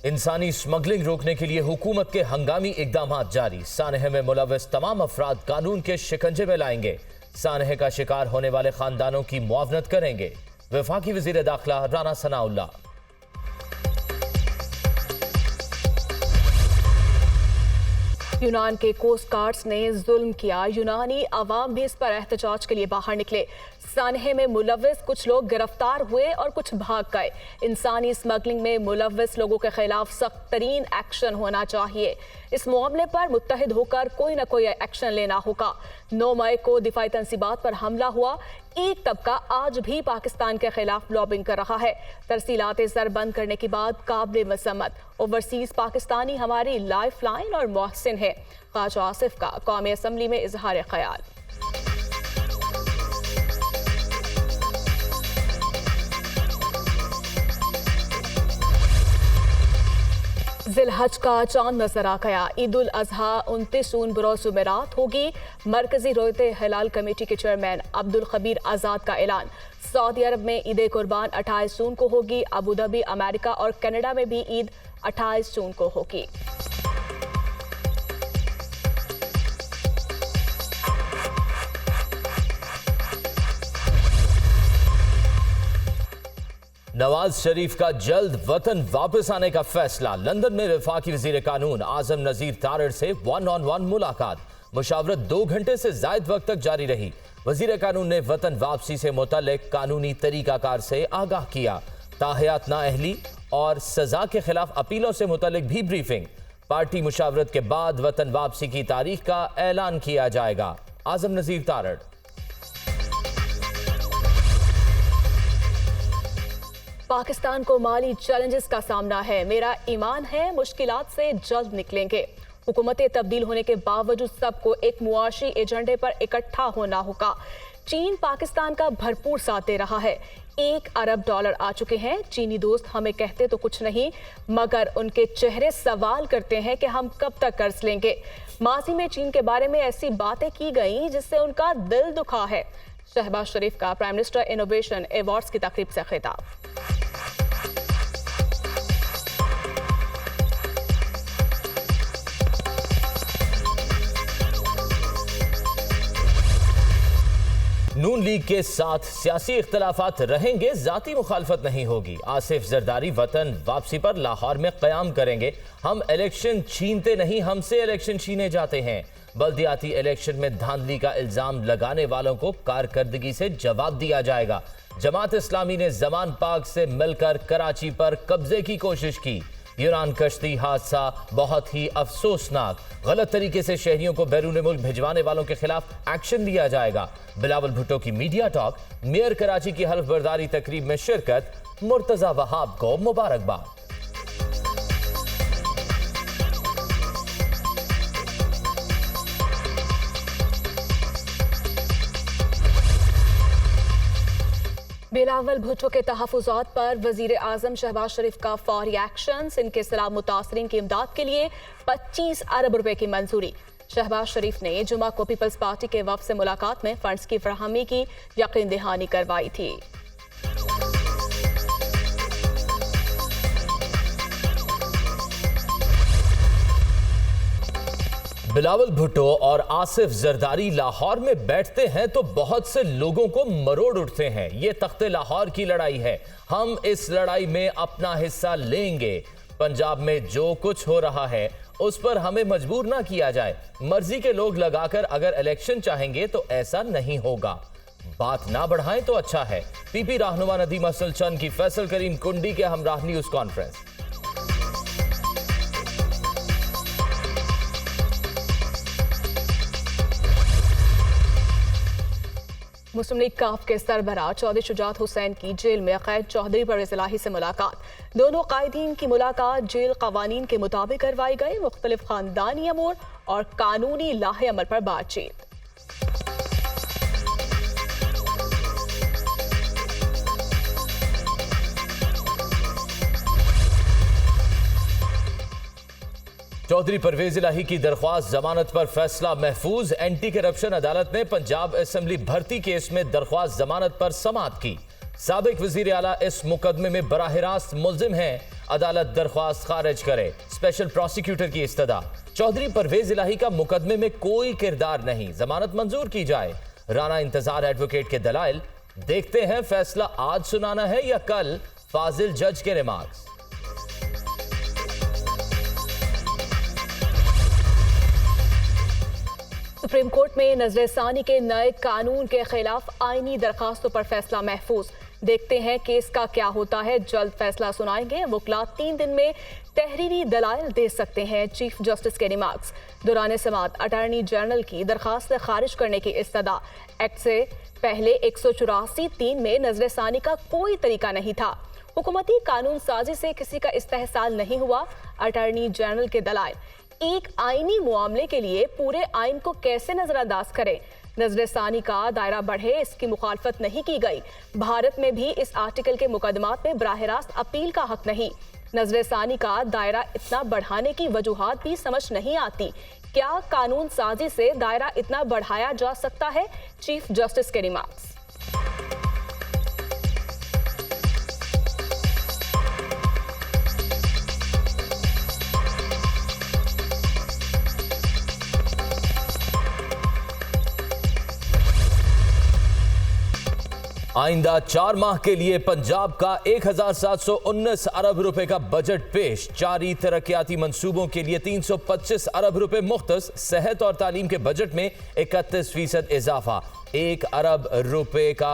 इंसानी स्मगलिंग रोकने के लिए हुकूमत के हंगामी इकदाम जारी। सानहे में मुलव्वस तमाम अफराद कानून के शिकंजे में लाएंगे। सानहे का शिकार होने वाले खानदानों की मुआवनत करेंगे। वफाकी वजीर दाखिला राना सनाउल्लाह। यूनान के कोस्ट गार्ड्स ने जुल्म किया, यूनानी अवाम भी इस पर एहतजाज के लिए बाहर निकले। सानहे में मुलव्वस कुछ लोग गिरफ्तार हुए और कुछ भाग गए। इंसानी स्मगलिंग में मुलव्वस लोगों के खिलाफ सख्त तरीन एक्शन होना चाहिए। इस मामले पर मुत्तहिद होकर कोई न कोई एक्शन लेना होगा। 9 मई को दिफाई तंसीबात पर हमला हुआ। एक तबका आज भी पाकिस्तान के खिलाफ लॉबिंग कर रहा है। तरसीलाते ज़र बंद करने के बाद काबिल मसम्मत ओवरसीज पाकिस्तानी हमारी लाइफ लाइन और मोहसिन है। ख्वाजा आसिफ का कौमी असम्बली में इजहार ख्याल। जिलहज का चांद नजर आ गया। ईद उल अजहा 29 जून बरोज़ जुमेरात होगी। मरकजी रोयते हिलाल कमेटी के चेयरमैन अब्दुल खबीर आज़ाद का ऐलान। सऊदी अरब में ईद कुर्बान 28 जून को होगी। अबू धाबी, अमेरिका और कनाडा में भी ईद 28 जून को होगी। नवाज शरीफ का जल्द वतन वापस आने का फैसला। लंदन में वफाकी वजीर कानून आजम नजीर तारड़ से 1-on-1 मुलाकात। मुशावरत 2 घंटे से ज्यादा वक्त तक जारी रही। वजीर कानून ने वतन वापसी से मुतल्लिक कानूनी तरीकाकार से आगाह किया। ताहयात नाअहली और सजा के खिलाफ अपीलों से मुतल्लिक भी ब्रीफिंग। पार्टी मुशावरत के बाद वतन वापसी की तारीख का ऐलान किया जाएगा। आजम नजीर तारड़। पाकिस्तान को माली चैलेंजेस का सामना है। मेरा ईमान है मुश्किलात से जल्द निकलेंगे। हुकूमतें तब्दील होने के बावजूद सबको एक मुआशी एजेंडे पर इकट्ठा होना होगा। चीन पाकिस्तान का भरपूर साथ दे रहा है। $1 अरब आ चुके हैं। चीनी दोस्त हमें कहते तो कुछ नहीं, मगर उनके चेहरे सवाल करते हैं कि हम कब तक कर्ज लेंगे। माजी में चीन के बारे में ऐसी बातें की गई जिससे उनका दिल दुखा है। शहबाज शरीफ का प्राइम मिनिस्टर इनोवेशन अवार्ड्स की तकरीब से खिताब। नून लीग के साथ सियासी इख्तलाफात रहेंगे, जाती मुखालफत नहीं होगी। आसिफ जरदारी वतन वापसी पर लाहौर में क़याम करेंगे। हम इलेक्शन छीनते नहीं, हमसे इलेक्शन छीने जाते हैं। बल्दियाती इलेक्शन में धांधली का इल्जाम लगाने वालों को कारकर्दगी से जवाब दिया जाएगा। जमात इस्लामी ने जमान पाक से मिलकर कराची पर कब्जे की कोशिश की। यूनान कश्ती हादसा बहुत ही अफसोसनाक। गलत तरीके से शहरियों को बैरून मुल्क भिजवाने वालों के खिलाफ एक्शन लिया जाएगा। बिलावल भुट्टो की मीडिया टॉक। मेयर कराची की हल्फ बर्दारी तकरीब में शिरकत। मुर्तजा वहाब को मुबारकबाद। बिलावल भुट्टो के तहफ़्फ़ुज़ात पर वज़ीर आज़म शहबाज शरीफ का फौरी एक्शन। इनके खिलाफ मुतासरीन की इमदाद के लिए 25 अरब रुपए की मंजूरी। शहबाज शरीफ ने जुमा को पीपल्स पार्टी के वफ़द से मुलाकात में फंड्स की फराहमी की यकीन दहानी करवाई थी। बिलावल भुट्टो और आसिफ जरदारी लाहौर में बैठते हैं तो बहुत से लोगों को मरोड़ उठते हैं। ये तख्ते लाहौर की लड़ाई है। हम इस लड़ाई में अपना हिस्सा लेंगे। पंजाब में जो कुछ हो रहा है उस पर हमें मजबूर ना किया जाए। मर्जी के लोग लगाकर अगर इलेक्शन चाहेंगे तो ऐसा नहीं होगा। बात ना बढ़ाएं तो अच्छा है। पीपी रहनुमा नदीम असल चंद की फैसल करीम कुंडी के हमराह न्यूज कॉन्फ्रेंस। मुस्लिम लीग काफ के सरबराह चौधरी शुजात हुसैन की जेल में कैद चौधरी परवेज़ इलाही से मुलाकात। दोनों कायदीन की मुलाकात जेल कवानीन के मुताबिक करवाई गई। मुख्तलिफ खानदानी अमूर और कानूनी लाहे अमल पर बातचीत। चौधरी परवेज इलाही की दरख्वास्त जमानत पर फैसला महफूज। एंटी करप्शन अदालत ने पंजाब असेंबली भर्ती केस में दरख्वास्त जमानत पर समाअत की। साबिक वजीर आला इस मुकदमे में बराह रास्त मुल्जिम हैं, अदालत दरख्वास्त खारिज करे। स्पेशल प्रोसिक्यूटर की इस्तदा। चौधरी परवेज इलाही का मुकदमे में कोई किरदार नहीं, जमानत मंजूर की जाए। राना इंतजार एडवोकेट के दलाइल। देखते हैं फैसला आज सुनाना है या कल। फाजिल जज के रिमार्क्स। सुप्रीम कोर्ट में नजरसानी के नए कानून के खिलाफ आईनी दरखास्तों पर फैसला महफूज। देखते हैं केस का क्या होता है, जल्द फैसला सुनाएंगे। वकील 3 दिन में तहरीरी दलाइल दे सकते हैं, चीफ जस्टिस के रिमार्क्स। दौरान समाअत अटॉर्नी जनरल की दरखास्त खारिज करने की इस्तदा। एक्ट से पहले 184(3) में नजरसानी का कोई तरीका नहीं था। हुकूमती कानून साजी से किसी का इस्तेहसाल नहीं हुआ। अटॉर्नी जनरल के दलाइल। एक आईनी मामले के लिए पूरे आइन को कैसे नजरअंदाज करें? नजरसानी का दायरा बढ़े, इसकी मुखालफत नहीं की गई। भारत में भी इस आर्टिकल के मुकदमात में बराह रास्त अपील का हक नहीं। नजरसानी का दायरा इतना बढ़ाने की वजूहात भी समझ नहीं आती। क्या कानून साजी से दायरा इतना बढ़ाया जा सकता है? चीफ जस्टिस के रिमार्क्स। आइंदा 4 माह के लिए पंजाब का 1719 अरब रुपए का बजट पेश। जारी तरक्याती मंसूबों के लिए 325 अरब रुपए मुख्तस। सेहत और तालीम के बजट में 31% इजाफा। 1 अरब रुपए का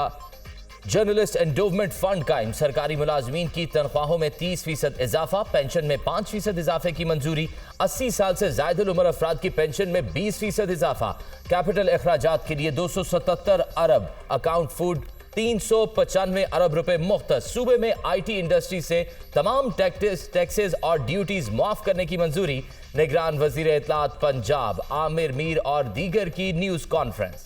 जर्नलिस्ट एंडोवमेंट फंड कायम। सरकारी मुलाजमीन की तनख्वाहों में 30% इजाफा। पेंशन में 5% इजाफे की मंजूरी। 80 साल से ज्यादा उम्र अफराद की पेंशन में 20% इजाफा। कैपिटल अखराजात के लिए 277 अरब। अकाउंट फूड 395 अरब रुपए मुख्तस। सूबे में IT इंडस्ट्री से तमाम टैक्सेस और ड्यूटीज माफ करने की मंजूरी। निगरान वजीर इत्तलात पंजाब आमिर मीर और दीगर की न्यूज कॉन्फ्रेंस।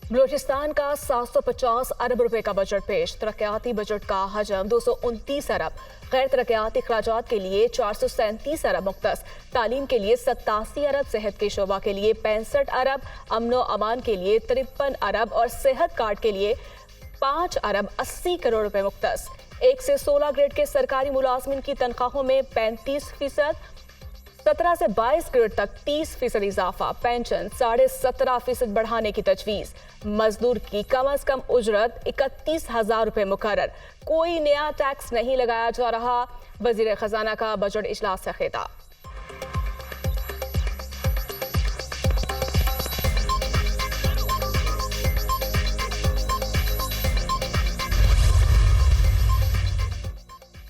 बलूचिस्तान का 750 अरब रुपए का बजट पेश। तरक्याती बजट का हजम 229 अरब। गैर तरक्याती अखराजात के लिए 437 अरब मुख्तस। तालीम के लिए 87 अरब। सेहत के शोबा के लिए 65 अरब। अमनो अमान के लिए 53 अरब और सेहत कार्ड के लिए 5 अरब 80 करोड़ रुपए मुख्तस। 1 से 16 ग्रेड के सरकारी मुलाजमिन की तनख्वाहों में 35%। 17 से 22 ग्रेड तक 30% इजाफा। पेंशन 17.5% बढ़ाने की तजवीज। मजदूर की कम अज कम उजरत 31,000 रुपए मुकर्रर। कोई नया टैक्स नहीं लगाया जा रहा। वजीर खजाना का बजट इजलास से खिताब।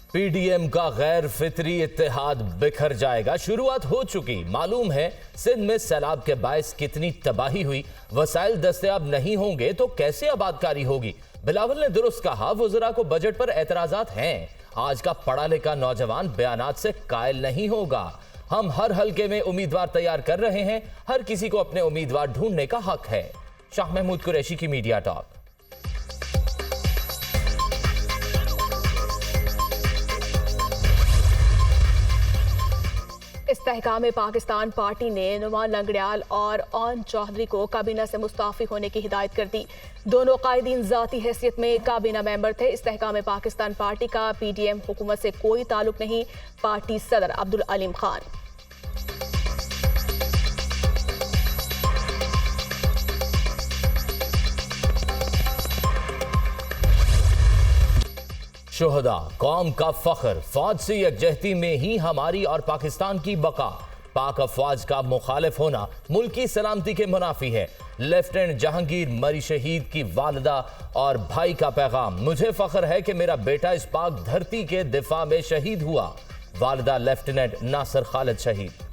PDM का गैर फितरी इत्तेहाद बिखर जाएगा। शुरुआत हो चुकी। मालूम है सिंध में सैलाब के बायस कितनी तबाही हुई। वसाइल दस्तयाब नहीं होंगे तो कैसे आबादकारी होगी? बिलावल ने दुरुस्त कहा, वज़रा को बजट पर एतराजात हैं। आज का पढ़ा लिखा नौजवान बयानात से कायल नहीं होगा। हम हर हलके में उम्मीदवार तैयार कर रहे हैं। हर किसी को अपने उम्मीदवार ढूंढने का हक है। शाह महमूद कुरैशी की मीडिया टॉक। इस्तेहकाम पाकिस्तान पार्टी ने नुमान लंगड़ियाल और ओन चौधरी को काबीना से मुस्ताफी होने की हिदायत कर दी। दोनों कायदीन जाती हैसियत में काबीना मेंबर थे। इस्तेहकाम पाकिस्तान पार्टी का PDM हुकूमत से कोई ताल्लुक नहीं। पार्टी सदर अब्दुल अलीम खान। शुहदा कौम का फख्र। फौज से यकजहती में ही हमारी और पाकिस्तान की बका। पाक अफवाज का मुखालिफ होना मुल्क की सलामती के मुनाफी है। लेफ्टिनेंट जहांगीर मरी शहीद की वालिदा और भाई का पैगाम। मुझे फख्र है कि मेरा बेटा इस पाक धरती के दिफा में शहीद हुआ। वालिदा लेफ्टिनेंट नासिर खालिद शहीद।